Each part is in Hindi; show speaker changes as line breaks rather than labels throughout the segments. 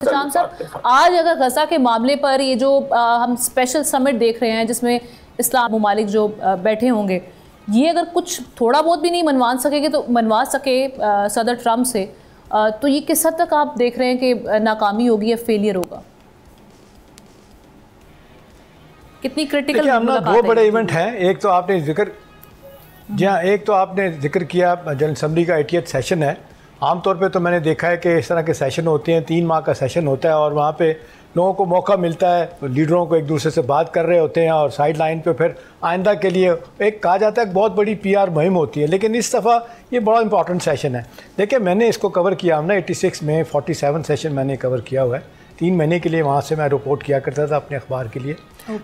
जाम साहब, आज अगर गजा के मामले पर ये जो हम स्पेशल समिट देख रहे हैं जिसमें इस्लाम ममालिक जो बैठे होंगे, ये अगर कुछ थोड़ा बहुत भी नहीं मनवा सके सदर ट्रम्प से, तो ये किस हद तक आप देख रहे हैं कि नाकामी होगी या फेलियर होगा? कितनी क्रिटिकल
दो बड़े इवेंट हैं। एक तो आपने जिक्र किया जनरल असेंबली का 80th सेशन है। आमतौर पे तो मैंने देखा है कि इस तरह के सेशन होते हैं, 3 माह का सेशन होता है और वहाँ पे लोगों को मौका मिलता है, लीडरों को एक दूसरे से बात कर रहे होते हैं और साइड लाइन पे फिर आइंदा के लिए एक कहा जाता है बहुत बड़ी PR मुहिम होती है। लेकिन इस दफ़ा ये बड़ा इंपॉर्टेंट सेशन है। देखिए, मैंने इसको कवर किया हमने 86 में 47 सेशन मैंने कवर किया हुआ है। 3 महीने के लिए वहाँ से मैं रिपोर्ट किया करता था अपने अखबार के लिए।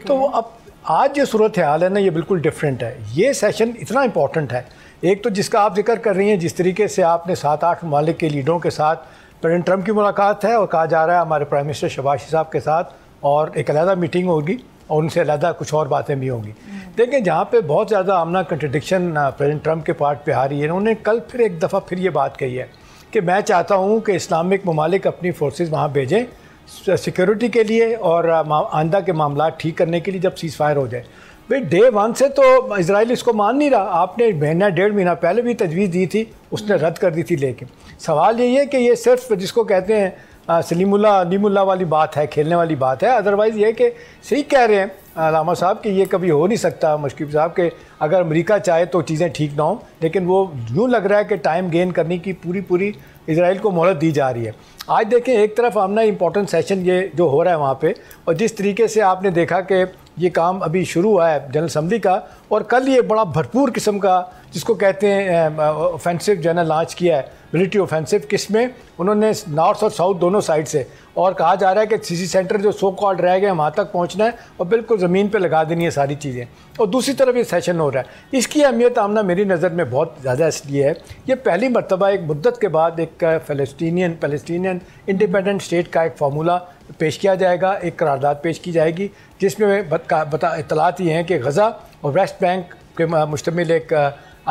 तो अब आज जो सूरत हाल है ना, ये बिल्कुल डिफरेंट है। ये सेशन इतना इंपॉर्टेंट है, एक तो जिसका आप जिक्र कर रही हैं, जिस तरीके से आपने 7-8 ममालिक के लीडरों के साथ प्रेसिडेंट ट्रंप की मुलाकात है और कहा जा रहा है हमारे प्राइम मिनिस्टर शहबाज शरीफ साहब के साथ और एक अलहदा मीटिंग होगी और उनसे अलहदा कुछ और बातें भी होंगी। देखिए, जहाँ पे बहुत ज़्यादा आमना कंट्रडिक्शन प्रेसिडेंट ट्रंप के पार्ट पे आ रही है, उन्होंने कल फिर एक दफ़ा फिर ये बात कही है कि मैं चाहता हूँ कि इस्लामिक ममालिक अपनी फोर्सेस वहाँ भेजें सिक्योरिटी के लिए और आइंदा के मामला ठीक करने के लिए जब सीज़ फायर हो जाए। भाई डे 1 से तो इजराइल इसको मान नहीं रहा। आपने महीना 1.5 महीना पहले भी तजवीज़ दी थी, उसने रद्द कर दी थी। लेकिन सवाल यही है कि ये सिर्फ जिसको कहते हैं सलीमुल्लाह वाली बात है, खेलने वाली बात है। अदरवाइज़ ये कि सही कह रहे हैं लामा साहब कि ये कभी हो नहीं सकता मुश्किल साहब कि अगर अमेरिका चाहे तो चीज़ें ठीक ना हों, लेकिन वो यूँ लग रहा है कि टाइम गेन करने की पूरी इजराइल को मोहलत दी जा रही है। आज देखें, एक तरफ आमना इंपॉर्टेंट सेशन ये जो हो रहा है वहाँ पे, और जिस तरीके से आपने देखा कि ये काम अभी शुरू हुआ है जनरल असेंबली का, और कल ये बड़ा भरपूर किस्म का जिसको कहते हैं ऑफेंसिव जो है ना लॉन्च किया है, मिलिट्री ऑफेंसिव, किसमें उन्होंने नॉर्थ और साउथ दोनों साइड से, और कहा जा रहा है कि CC सेंटर जो सो कॉल्ड रह गए वहाँ तक पहुँचना है और बिल्कुल ज़मीन पे लगा देनी है सारी चीज़ें। और दूसरी तरफ ये सेशन हो रहा है। इसकी अहमियत आमना मेरी नज़र में बहुत ज़्यादा इसलिए है, ये पहली मरतबा एक मुद्दत के बाद एक फ़लस्तीनियन इंडिपेंडेंट स्टेट का एक फार्मूला पेश किया जाएगा, एक करारदाद पेश की जाएगी जिसमें इतलात ये हैं कि गज़ा और वेस्ट बैंक के मुश्तमिल एक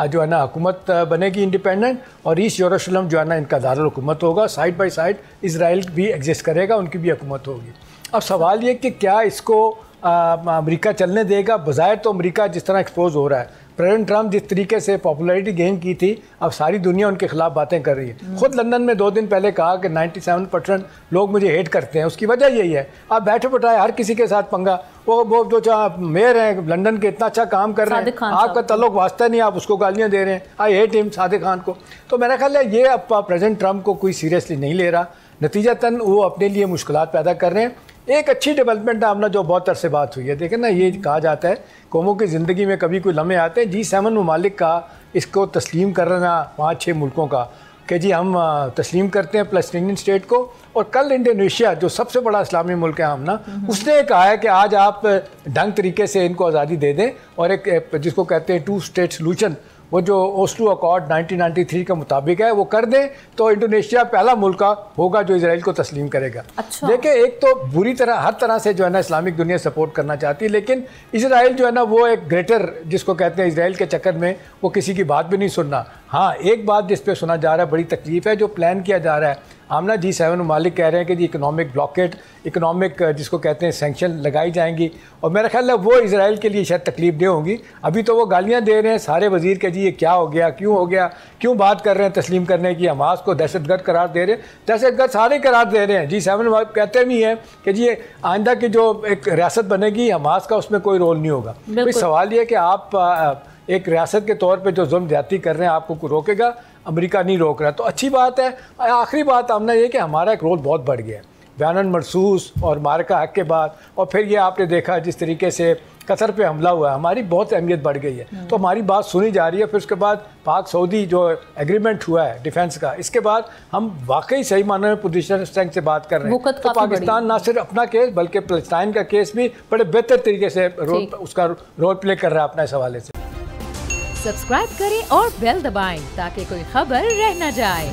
जो है ना हुकूमत बनेगी इंडिपेंडेंट, और ईस्ट यरूशलेम जो है ना इनका दारुल हुकूमत होगा। साइड बाई साइड इजराइल भी एग्जिस्ट करेगा, उनकी भी हुकूमत होगी। अब सवाल ये कि क्या इसको अमेरिका चलने देगा? बज़ाहिर तो अमेरिका जिस तरह एक्सपोज हो रहा है, प्रेसिडेंट ट्रंप जिस तरीके से पॉपुलैरिटी गेन की थी, अब सारी दुनिया उनके खिलाफ बातें कर रही है। खुद लंदन में 2 दिन पहले कहा कि 97% लोग मुझे हेट करते हैं। उसकी वजह यही है, आप बैठे बिठाए हर किसी के साथ पंगा। वो जो मेयर हैं लंदन के, इतना अच्छा काम कर रहे हैं, आपका तल्लुक वास्ता नहीं, आप उसको गालियाँ दे रहे हैं। I hate him, Sadiq Khan को। तो मेरा ख्याल है ये अब प्रेसिडेंट ट्रंप को कोई सीरियसली नहीं ले रहा, नतीजतन वो अपने लिए मुश्किलात पैदा कर रहे हैं। एक अच्छी डेवलपमेंट आमना जो बहुत अरसे बात हुई है, देखें ना, ये कहा जाता है कौमों की ज़िंदगी में कभी कोई लम्हे आते हैं। G7 ममालिक का इसको तस्लीम करना 5-6 मुल्कों का कि जी हम तस्लीम करते हैं फ़लस्तीनी स्टेट को। और कल इंडोनेशिया जो सबसे बड़ा इस्लामी मुल्क है आमना, उसने कहा है कि आज आप ढंग तरीके से इनको आज़ादी दे दें और एक जिसको कहते हैं 2 स्टेट सोल्यूशन, वो जो ओस्लो अकॉर्ड 1993 के मुताबिक है, वो कर दें तो इंडोनेशिया पहला मुल्क होगा जो इजराइल को तस्लीम करेगा।
अच्छा।
देखिए, एक तो बुरी तरह हर तरह से जो है ना इस्लामिक दुनिया सपोर्ट करना चाहती है, लेकिन इजराइल जो है ना वो एक ग्रेटर जिसको कहते हैं इजराइल के चक्कर में वो किसी की बात भी नहीं सुनना। हाँ, एक बात जिस पे सुना जा रहा है, बड़ी तकलीफ है, जो प्लान किया जा रहा है आमना, G7 ममालिक कह रहे हैं कि जी इकोनॉमिक ब्लॉकेट, इकोनॉमिक जिसको कहते हैं सैंक्शन लगाई जाएंगी, और मेरा ख्याल है वो इजराइल के लिए शायद तकलीफ नहीं होगी। अभी तो वो गालियाँ दे रहे हैं सारे वजीर के, जी ये क्या हो गया, क्यों हो गया, क्यों बात कर रहे हैं तस्लीम करने की, हमास को दहशतगर्द करार दे रहे हैं, दहशतगर्द सारे करार दे रहे हैं। G7 कहते भी हैं कि जी आइंदा की जो एक रियासत बनेगी हमास का उसमें कोई रोल नहीं होगा। तो सवाल ये कि आप एक रियासत के तौर पे जो जुल्म ज्यादती कर रहे हैं, आपको कोई रोकेगा? अमेरिका नहीं रोक रहा, तो अच्छी बात है। आखिरी बात हमने ये कि हमारा एक रोल बहुत बढ़ गया है बयान मरसूस और मारका हक के बाद, और फिर ये आपने देखा जिस तरीके से कतर पे हमला हुआ है, हमारी बहुत अहमियत बढ़ गई है। तो हमारी बात सुनी जा रही है। फिर उसके बाद पाक सऊदी जो एग्रीमेंट हुआ है डिफेंस का, इसके बाद हम वाकई सही मानने में पोजीशन स्ट्रेंथ से बात कर रहे हैं। तो पाकिस्तान ना सिर्फ अपना केस बल्कि फ़लस्तीन का केस भी बड़े बेहतर तरीके से उसका रोल प्ले कर रहा है अपने इस हवाले से।
सब्सक्राइब करें और बेल दबाएं ताकि कोई खबर रह न जाए।